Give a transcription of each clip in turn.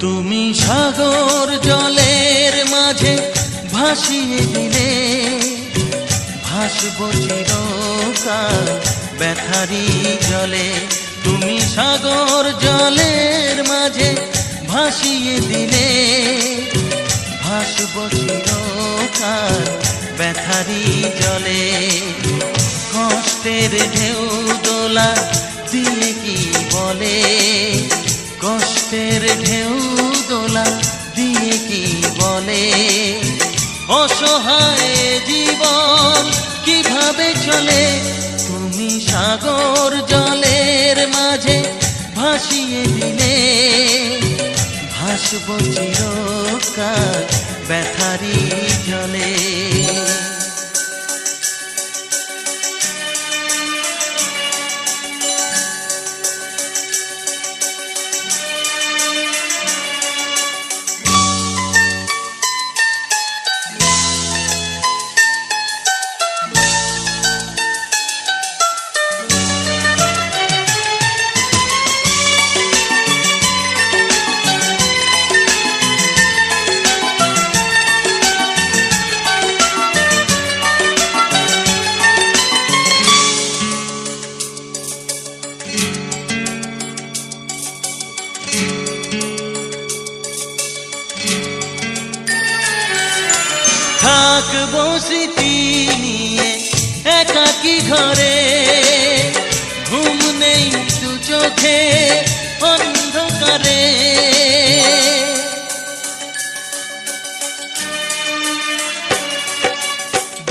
তুমি সাগর জলের মাঝে ভাসিয়ে দিলে, ভাসব চিরকাল ব্যথারি জলে। তুমি সাগর জলের মাঝে ভাসিয়ে দিলে, ভাসব চিরকাল ব্যথারি জলে। কষ্টের ঢেউ দোলা দিয়ে কি বলে, কষ্টের ঢেউ দোলা দিয়ে কি বলে, অসহায় জীবন কিভাবে চলে। তুমি সাগর জলের মাঝে ভাসিয়ে দিলে, ভাসব চিরকাল ব্যথারি জলে। থাকবো স্মৃতি নিয়ে একাকী ঘরে, ঘুম নেই দু চোখে অন্ধকারে।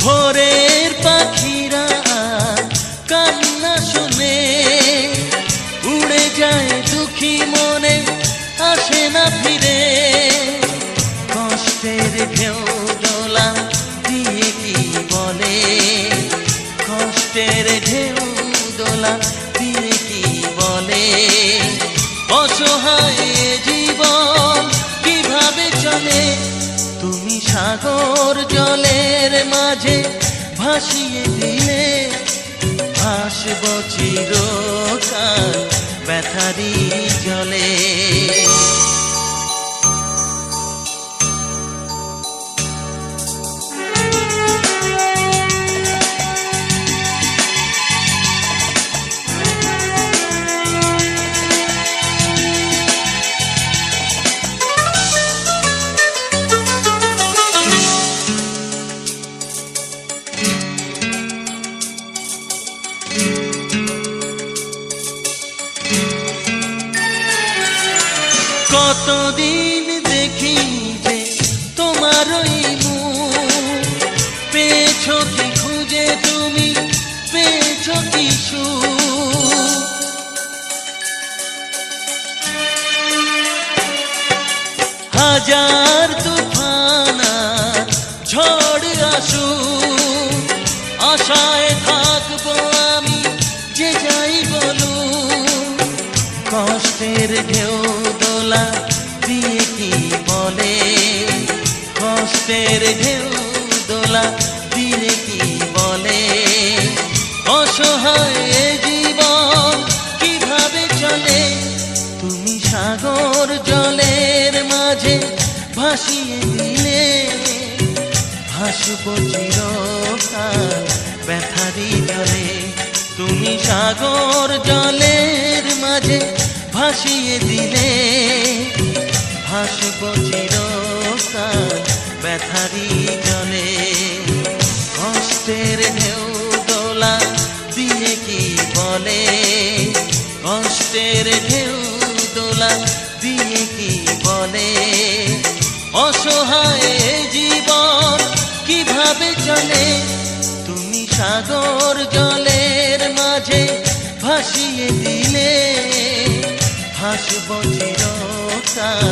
ভোরের পাখিরা কান্না শুনে উড়ে যায় দুঃখী মনে, আসে না ফিরে। কষ্টের ঢেউ দোলা দিয়ে কি বলে, কষ্টের ঢেউ দোলা দিয়ে কি বলে, অসহায় জীবন কিভাবে চলে। তুমি সাগর জলের মাঝে ভাসিয়ে দিলে, ভাসব চিরকাল ব্যথারি জলে। কতদিন দেখি যে তোমার ওই মুখ, পেয়েছো কি খুঁজে তুমি, পেয়েছো কি সুখ। হাজার তুফান ঝড় আসুক, আশায় থাকবো আমি যে যাই বলুক। কষ্টের ঢেউ দোলা দিয়ে কি বলে, কষ্টের ঢেউ দোলা দিয়ে কি বলে, অসহায় জীবন কিভাবে চলে। তুমি সাগর জলের মাঝে ভাসিয়ে দিলে, ভাসব চিরকাল ব্যথারি জলে। তুমি সাগর জলের মাঝে ভাসিয়ে দিলে, ভাসব চিরকাল ব্যথারি জলে। কষ্টের ঢেউ দোলা দিয়ে কি বলে, কষ্টের ঢেউ দোলা দিয়ে কি বলে, অসহায় জীবন কিভাবে চলে তুমি সাগর জলের মাঝে ভাসিয়ে দিলে ভাসব চিরকাল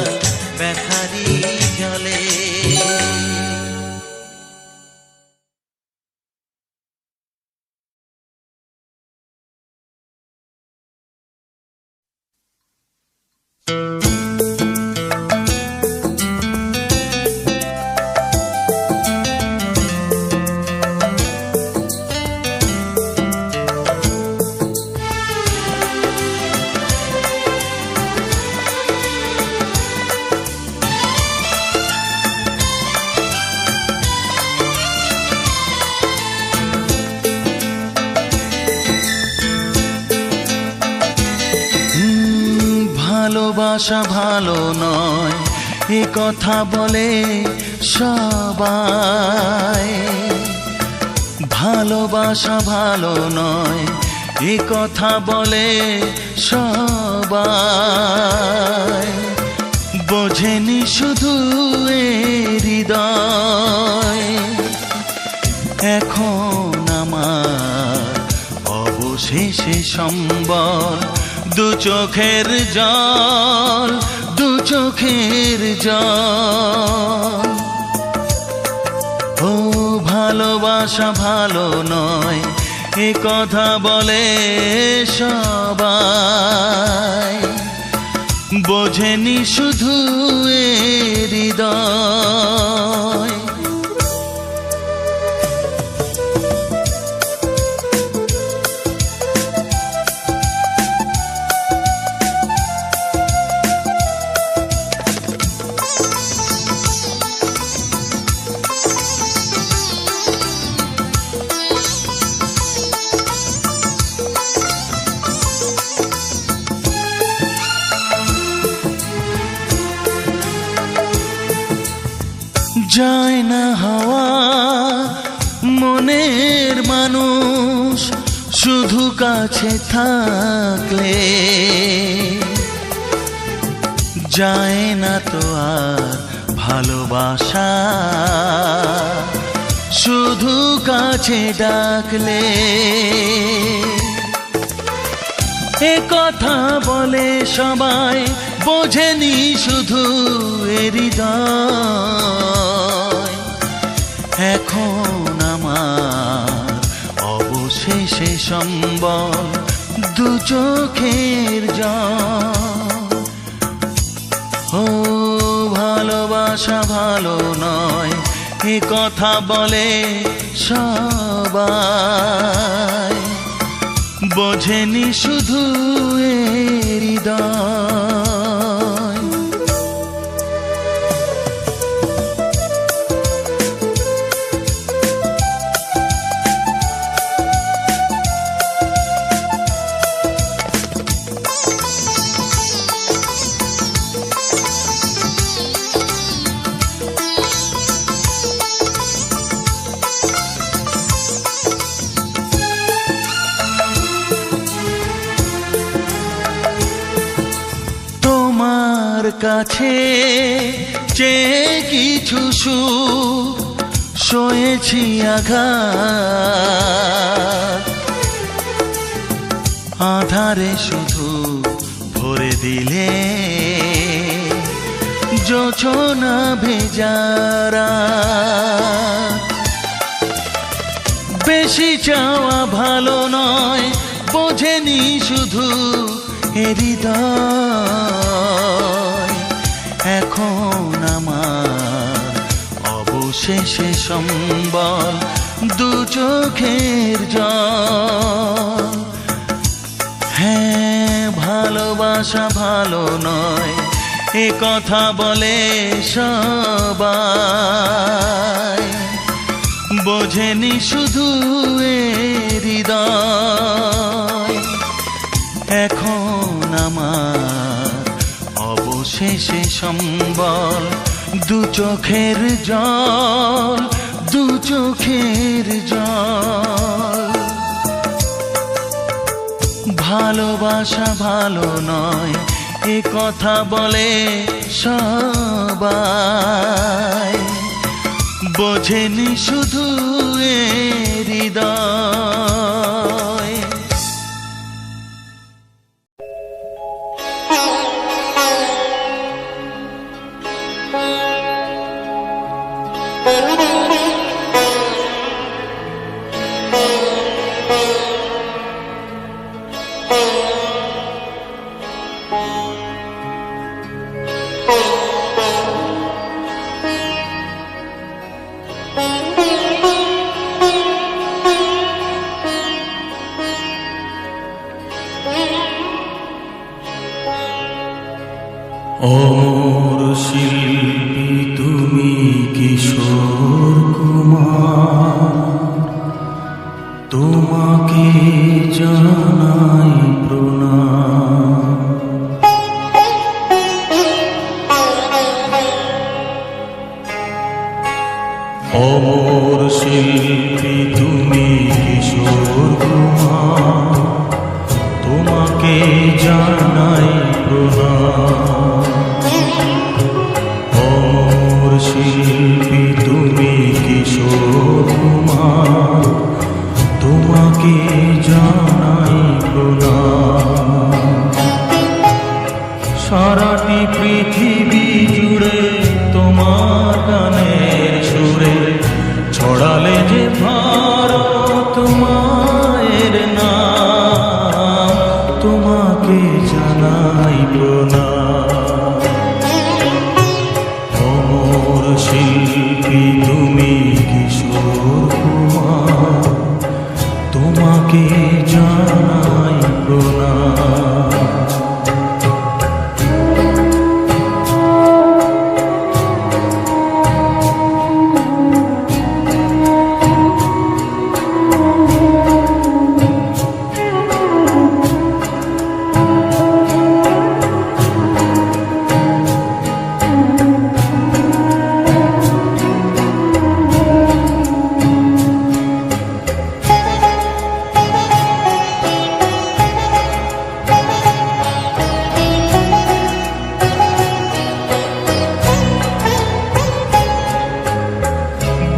ব্যথারি জলে ভালোবাসা ভালো নয় এ কথা বলে সবাই ভালোবাসা ভালো নয় এ কথা বলে সবাই বোঝেনি শুধু এ হৃদয় এখন আমার অবশেষে সম্বল দু চোখের জল দু চোখের জল ও ভালোবাসা ভালো নয় এ কথা বলে সবাই বোঝেনি শুধু এ হৃদয় যায় না হওয়া মনের মানুষ শুধু কাছে থাকলে যায় না তো আর ভালোবাসা শুধু কাছে ডাকলে এ কথা বলে সবাই বোঝেনি শুধু এ হৃদয় এখন আমার অবশেষে সম্বল দু চোখের জল ও ভালোবাসা ভালো নয় এ কথা বলে সবাই বোঝেনি শুধু এ হৃদয় কাছে চেয়ে কিছু সুখ সয়েছি আঘাত আধারে শুধু ভরে দিলে জোছনা ভেজারা বেশি চাওয়া ভালো নয় বোঝেনি শুধু এ হৃদয় এখন আমার অবশেষে সম্বল দু চোখের জল হ্যাঁ ভালোবাসা ভালো নয় এ কথা বলে সবাই বোঝেনি শুধু এ হৃদয় এখন আমার অবশেষে সম্বল দু চোখের জল দু চোখের জল ভালোবাসা ভালো নয় এ কথা বলে সবাই বোঝেনি শুধু এ হৃদয়। অমর শিল্পী তুমি কিশোর কুমার, তোমাকে জানাই প্রণাম। অমর শিল্পী তুমি কিশোর কুমার, তোমাকে জানাই প্রণাম। অমর শিল্পী তুমি কিশোর কুমার, তোমাকে জানাই প্রণাম। সারাটি পৃথিবী জুড়ে তোমার গানের সুরে ছড়ালে যে ভারত মায়ের নাম, তোমাকে জানাই প্রণাম। অমর শিল্পী তুমি কিশোর কুমার, তোমাকে জানাই প্রণাম।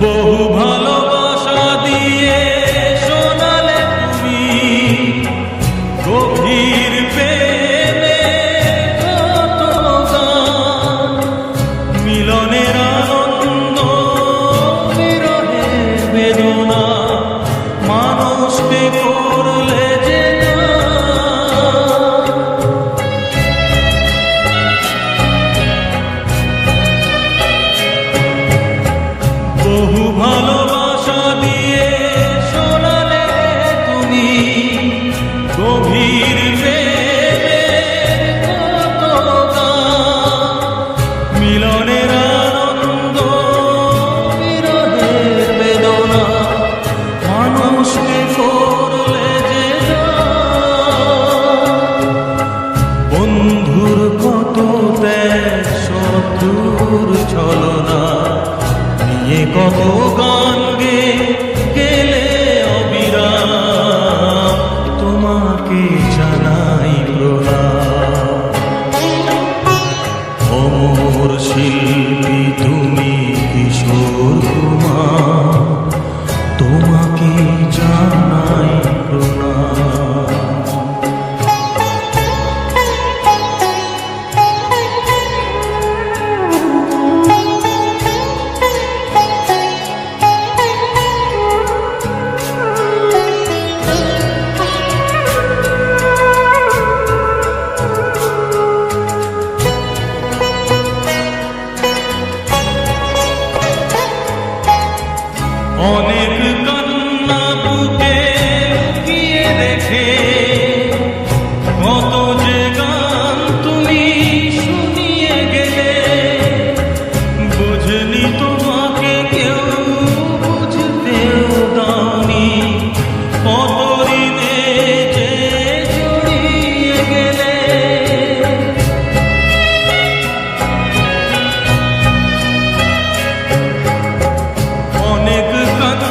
বহু ভালোবাসা দিয়ে শোনালে তুমি গভীর প্রেমে কত গান, মিলনের আনন্দ বিরহের বেদনা, মানুষকে করলে যে বহু ভালোবাসা দিয়ে শোনালে তুমি গভীর প্রেমে কত গান, মিলনের আনন্দ বিরহের বেদনা, মানুষকে করলে যে বন্ধুর কত ত্যাগ শত্রুর ছলনা, নিয়ে কত গান গেলে অবিরাম, তোমাকে জানাই প্রণাম। অমর শিল্পী তুমি কিশোর কুমার, তোমাকে জানাই প্রণাম। অনেক কান্না বুকে লুকিয়ে রেখে কত যে গান তুমি শুনিয়ে গেলে, বুঝনি তোমাকে কেউ বুঝতেও দাওনি, কত ঋণে যে জড়িয়ে গেলে। অনেক কান্না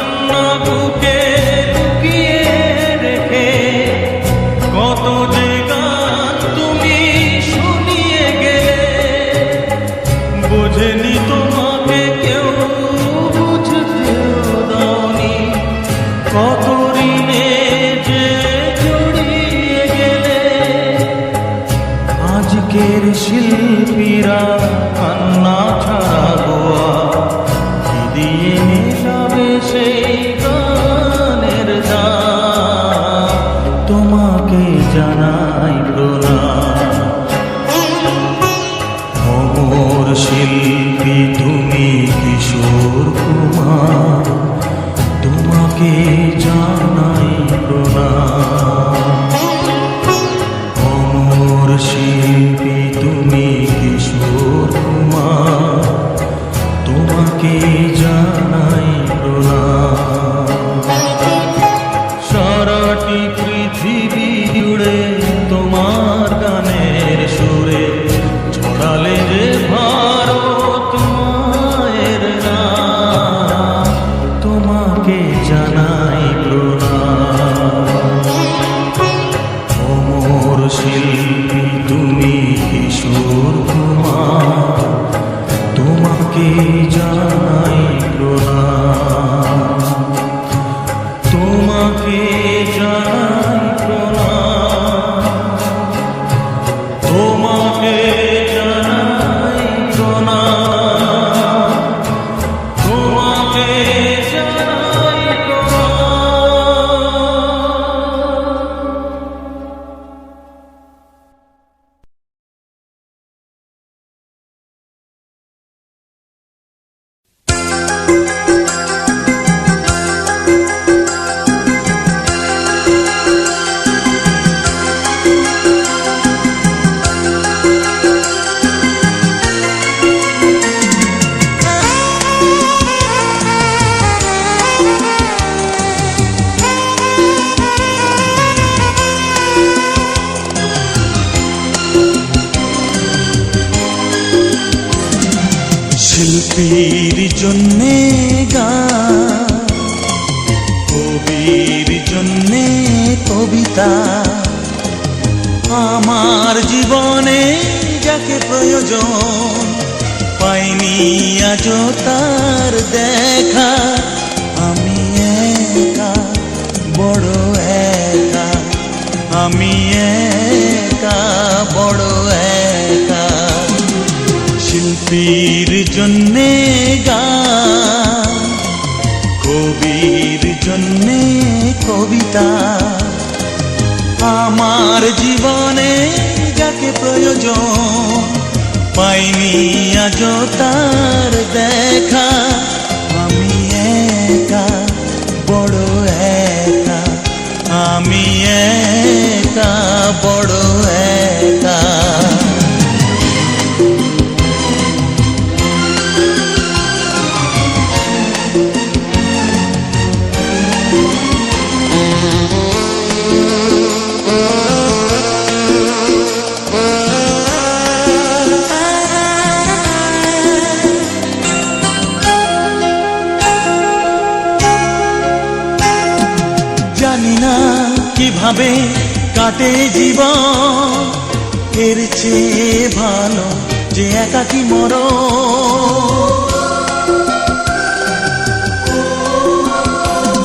তোমাকে জানাই প্রণাম, তোমাকে জানাই প্রণাম, তোমাকে জানাই প্রণাম, তোমাকে জানাই প্রণাম। শিল্পীর জন্যে গান, কবির জন্যে কবিতা, আমার জীবনে যাকে প্রয়োজন পাইনি আজও তার দেখা। আমি একা, বড় একা, আমি একা, বড় একা। শিল্পীর জন্যে গান, কবির জন্যে কবিতা, আমার জীবনে যাকে প্রয়োজন পাইনি আজও তার দেখা। আমি একা, বড় একা, আমি একা, বড় একা। জানি না কিভাবে কাটে জীবন, এর চেয়ে ভালো যে একাকী মরণ।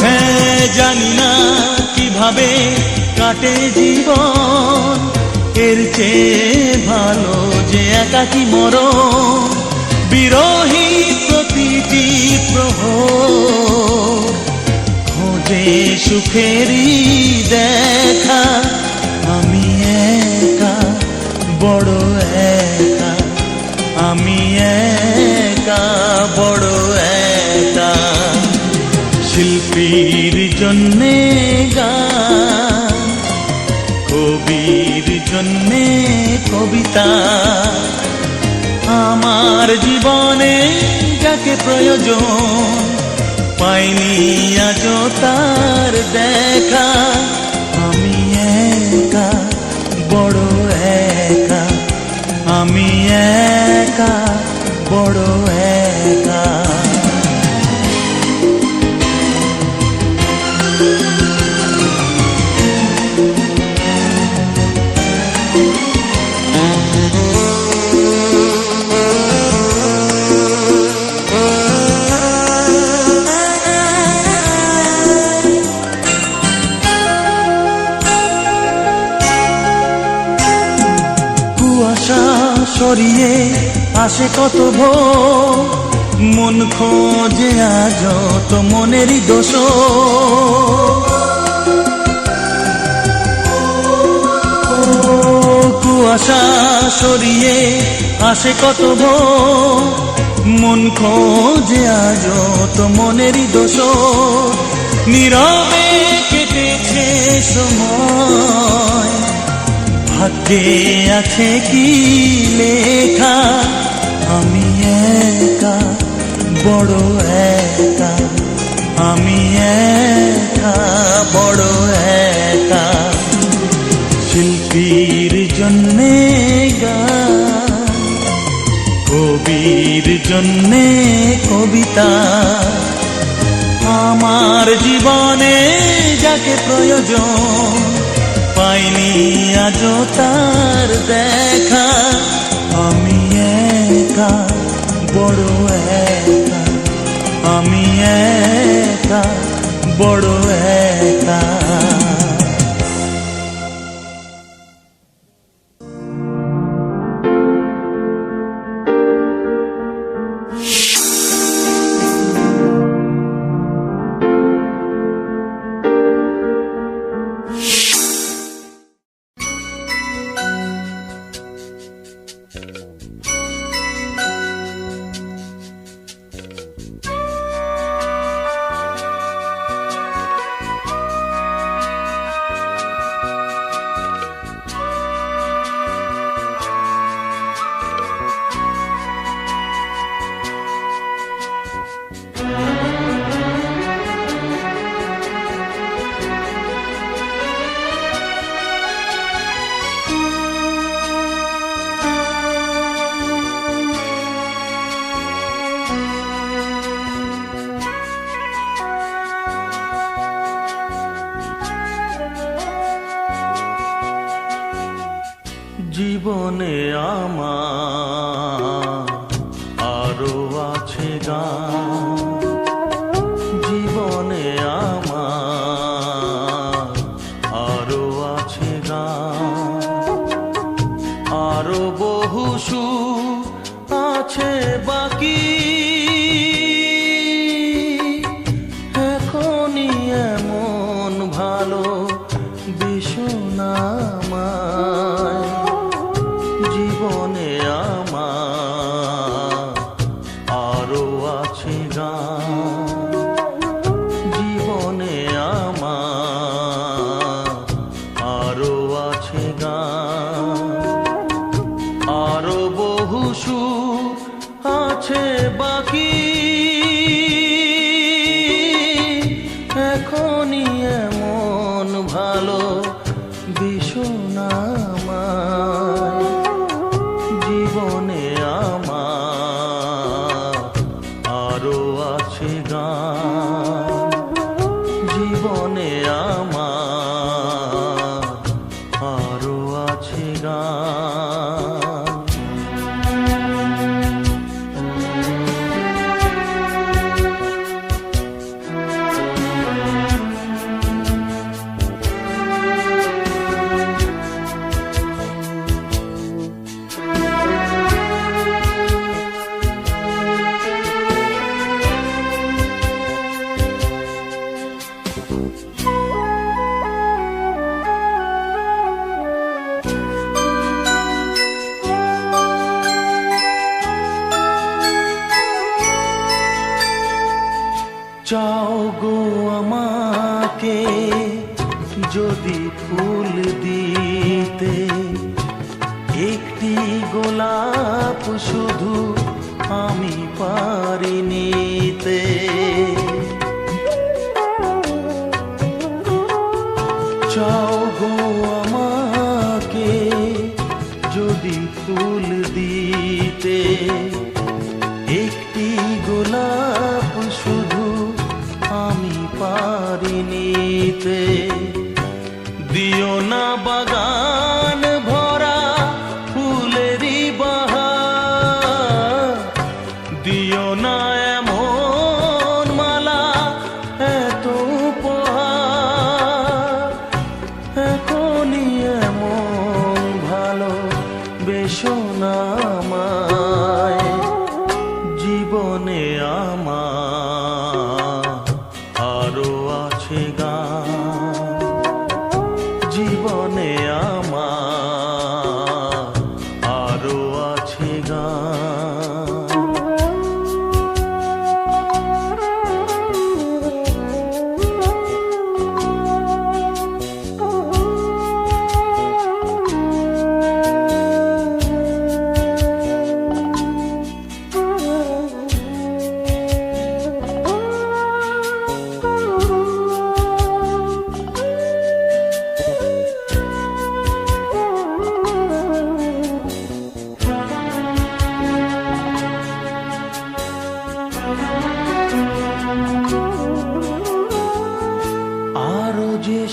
হ্যাঁ, জানি না কিভাবে কাটে জীবন, এর চেয়ে ভালো যে একাকী মরণ। বিরহী প্রতিটি প্রহর খোঁজে সুখেরই দেখা। আমি একা, বড় একা, আমি একা, বড় একা। শিল্পীর জন্যে গান, কবির জন্যে কবিতা, আমার জীবনে যাকে প্রয়োজন পাইনি আজও তার দেখা। আমি একা, বড় একা, আমি একা, বড় একা। কুয়াশা সরিয়ে আসে কত ভোর, মন খোঁজে আজ তো মনেরই দোষ। কুয়াশা সরিয়ে আসে কত ভোর, মন খোঁজে আজ তো মনেরই দোষ। নীরবে কেটেছে সময়, ভাগ্যে আছে কি লেখা। আমি একা, বড় একা, আমি একা, বড় একা। শিল্পীর জন্যে গান, কবির জন্যে কবিতা, আমার জীবনে যাকে প্রয়োজন পাইনি আজও তার দেখা। আমি একা, বড় একা, আমি একা, বড় একা। জীবনে আমার আরো আছে গান, জীবনে আমার আরো আছে গান, আরো বহু সুর আছে বাকি, এখনই এমন ভালো বিষণা আমায়। জীবনে আমার আরো আছে গান, জীবনে আমার আরো আছে গান, আরো বহু সুর আছে বাকি, এখনই এমন ভালো বিষণা আমায়। জীবনে আমার আরো আছে গান, জীবনে আমার আরো আছে গান। চাও গো আমাকে যদি ফুল দিতে, একটি গোলাপ শুধু আমি পারি নিতে। চাও গো আমাকে যদি ফুল দিতে, একটি গোলাপ শুধু আমি পারি নিতে। দিও না বাগান ভরা ফুলেরই বাহার, দিও না এমন মালা এত উপহার, এখনই এমন ভালো বেশনা আমায়। জীবনে আমার আরো আছে গান, জীবনে আমার আরো আছে গান।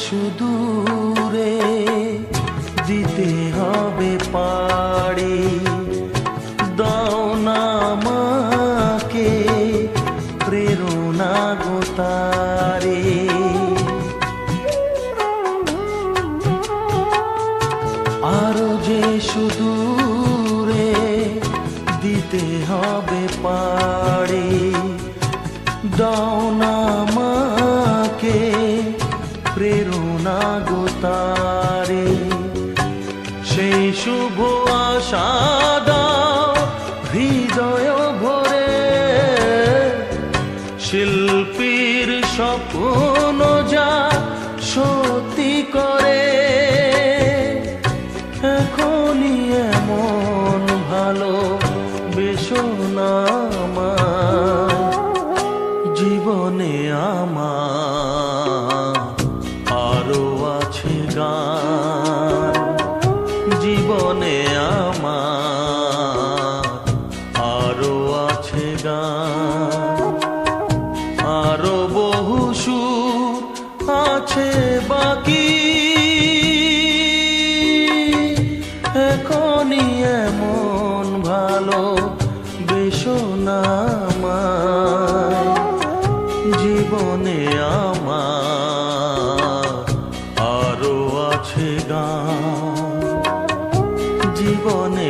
সুদূরে দিতে হবে পাড়ি, দাও না দাও না আমাকে প্রেরণা গো তারে, সেই শুভ আশা দাও হৃদয় ভরে, শিল্পীর স্বপ্ন যা সত্যি করে। এখনই এমন ভালো বেশো না আমায়, জীবনে আমার আরো আছে গান, জীবনে আমার আরো আছে গান, আরো বহু সুর আছে বাকি। এখনই এমন ভালো বেশো না আমায়, জীবনে আমার আরো আছে গান, জীবনে